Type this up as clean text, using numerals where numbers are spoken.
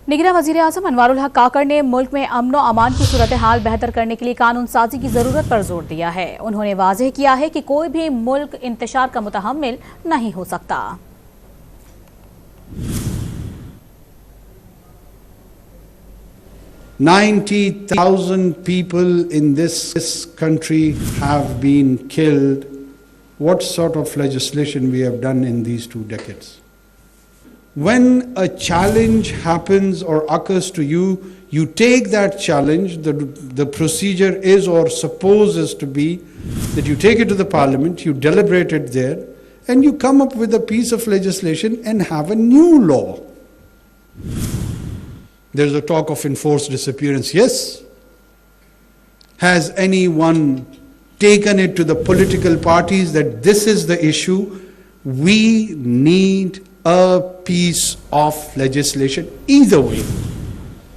ںگراں वजीराअज़म अनवार-उल-हक काकर ने मुल्क में अमन और अमान की सूरत हाल बेहतर करने के लिए कानून साजी की जरूरत पर जोर दिया है। उन्होंने वाज़ेह किया है कि कोई भी मुल्क इंतशार का मुतहम्मिल नहीं हो सकता। 90,000 people in this country have been killed. What sort of legislation we have done in these 2 decades? When a challenge happens or occurs to you, you take that challenge. The procedure is or supposes to be that you take it to the parliament, you deliberate it there, and you come up with a piece of legislation and have a new law. There's a talk of enforced disappearance. Yes. Has anyone taken it to the political parties that this is the issue? We need a piece of legislation either way.